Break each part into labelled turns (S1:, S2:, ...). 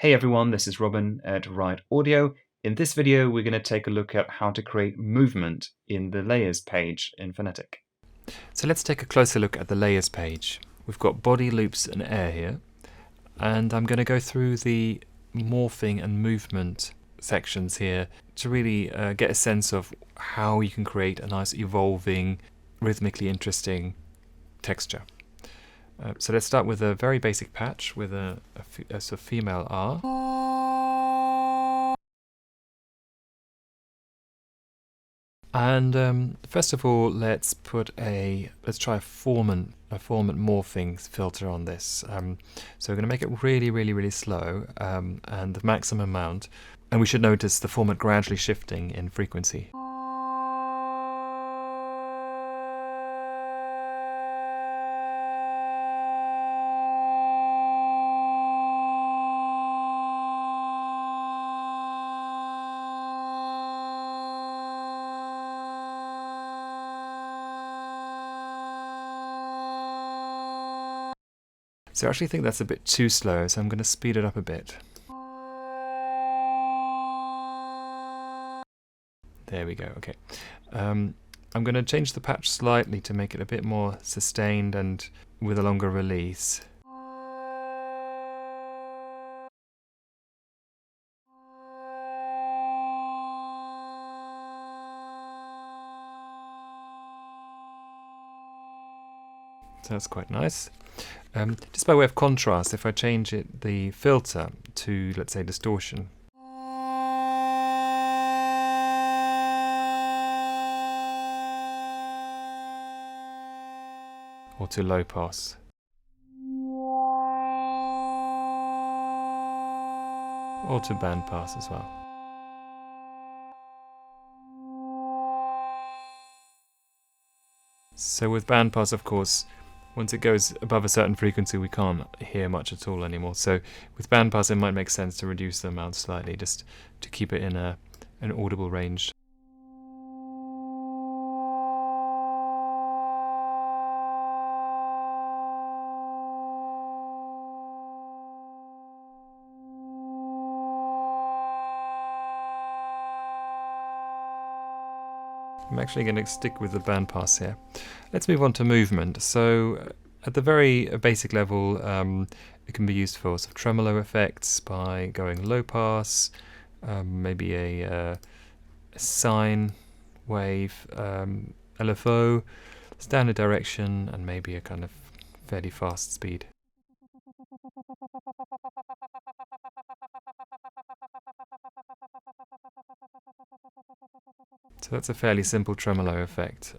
S1: Hey everyone, this is Robin at Right Audio. In this video, we're going to take a look at how to create movement in the Layers page in Phonetic.
S2: So let's take a closer look at the Layers page. We've got body, loops and air here, and I'm going to go through the morphing and movement sections here to really get a sense of how you can create a nice evolving, rhythmically interesting texture. So let's start with a very basic patch with a sort of female R. And first of all, let's try a Formant morphing filter on this. So we're going to make it really slow, and the maximum amount. And we should notice the Formant gradually shifting in frequency. So I actually think that's a bit too slow, so I'm going to speed it up a bit. There we go, okay. I'm going to change the patch slightly to make it a bit more sustained and with a longer release. So that's quite nice. Just by way of contrast, if I change the filter to, let's say, Distortion. Or to low pass. Or to band pass as well. So with band pass, of course, once it goes above a certain frequency, we can't hear much at all anymore. So with bandpass, it might make sense to reduce the amount slightly, just to keep it in an audible range. I'm actually going to stick with the bandpass here. Let's move on to movement. So at the very basic level, it can be used for sort of tremolo effects by going low pass, maybe a sine wave, LFO, standard direction, and maybe a kind of fairly fast speed. So that's a fairly simple tremolo effect.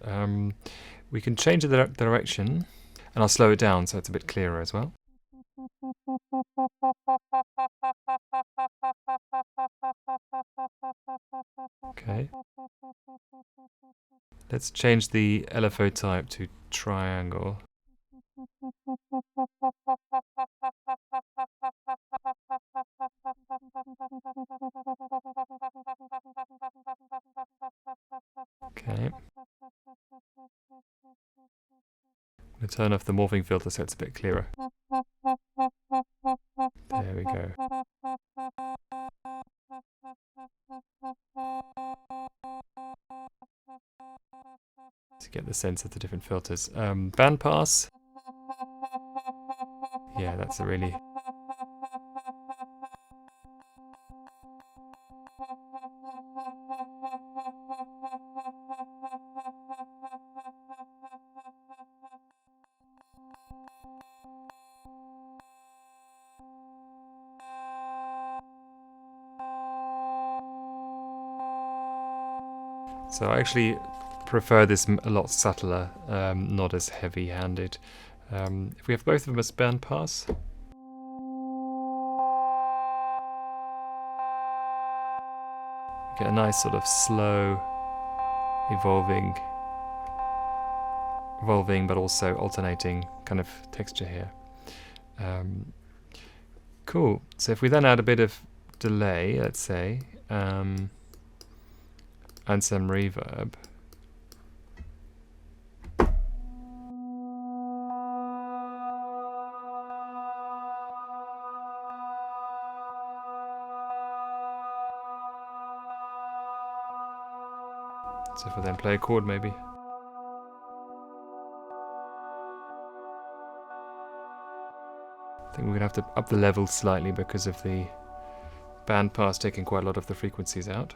S2: We can change the direction, and I'll slow it down so it's a bit clearer as well. Okay. Let's change the LFO type to triangle. Okay. I'm going to turn off the morphing filter so it's a bit clearer. There we go. To get the sense of the different filters. Bandpass. Yeah, that's a really... So I actually prefer this a lot subtler, not as heavy-handed. If we have both of them as bandpass, get a nice sort of slow, evolving but also alternating kind of texture here. Cool. So if we then add a bit of delay, let's say, and some reverb. So if I then play a chord maybe. I think we're going to have to up the level slightly because of the bandpass taking quite a lot of the frequencies out.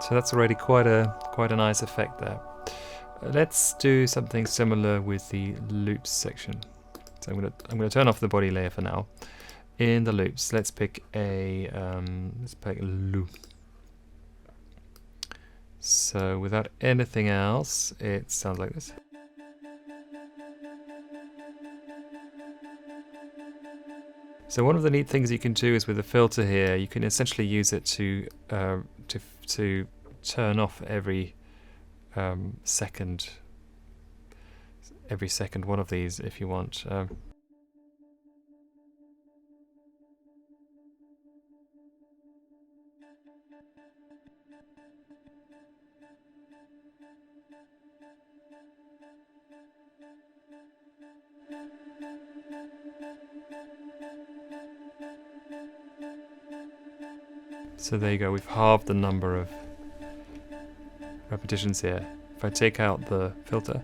S2: So that's already quite a nice effect there. Let's do something similar with the loops section. So I'm gonna turn off the body layer for now. In the loops, let's pick a loop. So without anything else, it sounds like this. So one of the neat things you can do is with the filter here, you can essentially use it to turn off every second one of these if you want. So there you go, we've halved the number of repetitions here. If I take out the filter,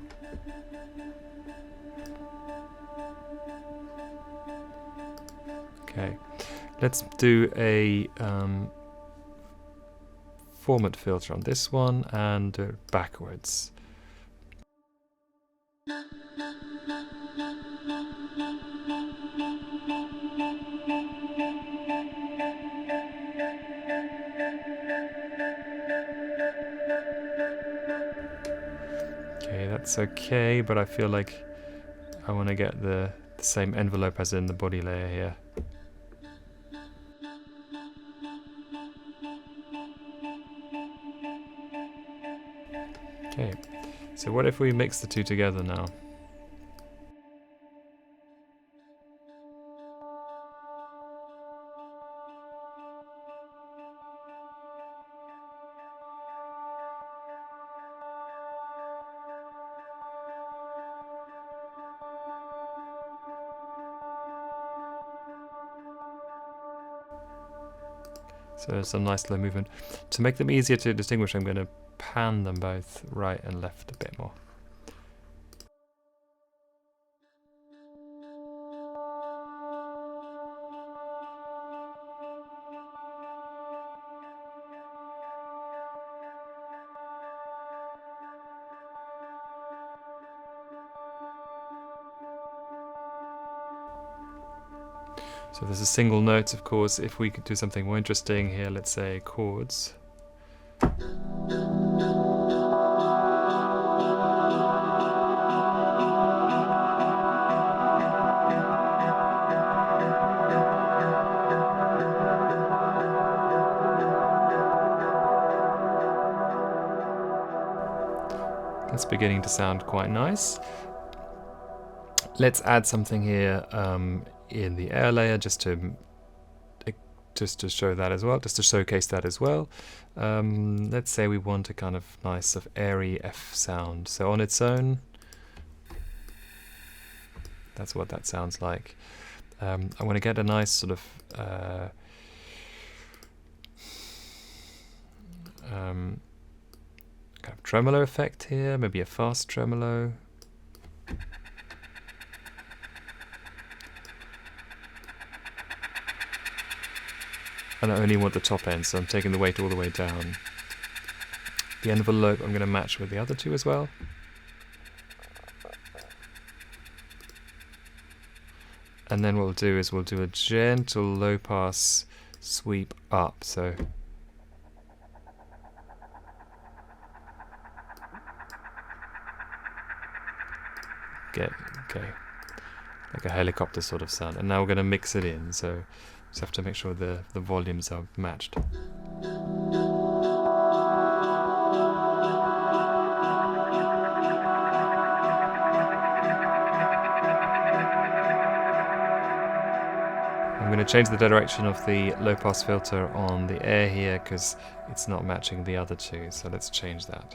S2: okay, let's do a Formant filter on this one and do it backwards. Okay, that's okay, but I feel like I want to get the same envelope as in the body layer here. Okay, so what if we mix the two together now? So there's some nice slow movement. To make them easier to distinguish, I'm going to pan them both right and left a bit more. So there's a single note, of course. If we could do something more interesting here, let's say chords. That's beginning to sound quite nice. Let's add something here in the air layer just to show that as well, just to showcase that as well. Let's say we want a kind of nice sort of airy F sound. So on its own, that's what that sounds like. I want to get a nice sort of kind of tremolo effect here, maybe a fast tremolo. And I only want the top end, so I'm taking the weight all the way down. The envelope I'm going to match with the other two as well. And then what we'll do is we'll do a gentle low pass sweep up. So okay, like a helicopter sort of sound. And now we're going to mix it in. So just have to make sure the volumes are matched. going to change the direction of the low pass filter on the air here because it's not matching the other two, so let's change that.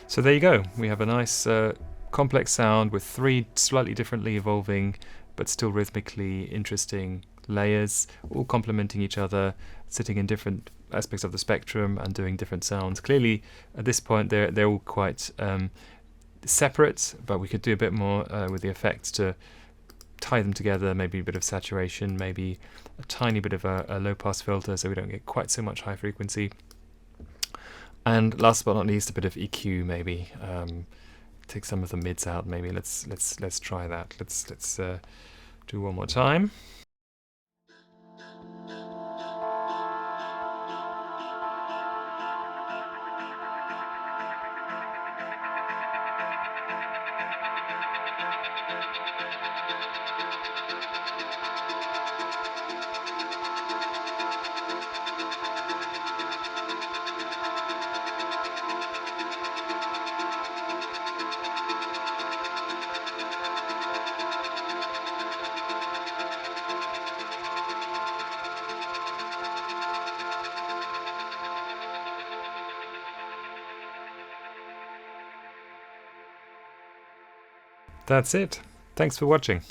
S2: So there you go, we have a nice complex sound with 3 slightly differently evolving but still rhythmically interesting layers, all complementing each other, sitting in different aspects of the spectrum and doing different sounds. Clearly at this point they're all quite separate, but we could do a bit more with the effects to tie them together, maybe a bit of saturation, maybe a tiny bit of a low pass filter so we don't get quite so much high frequency. And last but not least, a bit of EQ maybe. Take some of the mids out maybe. Let's try that. Let's do one more time. That's it. Thanks for watching.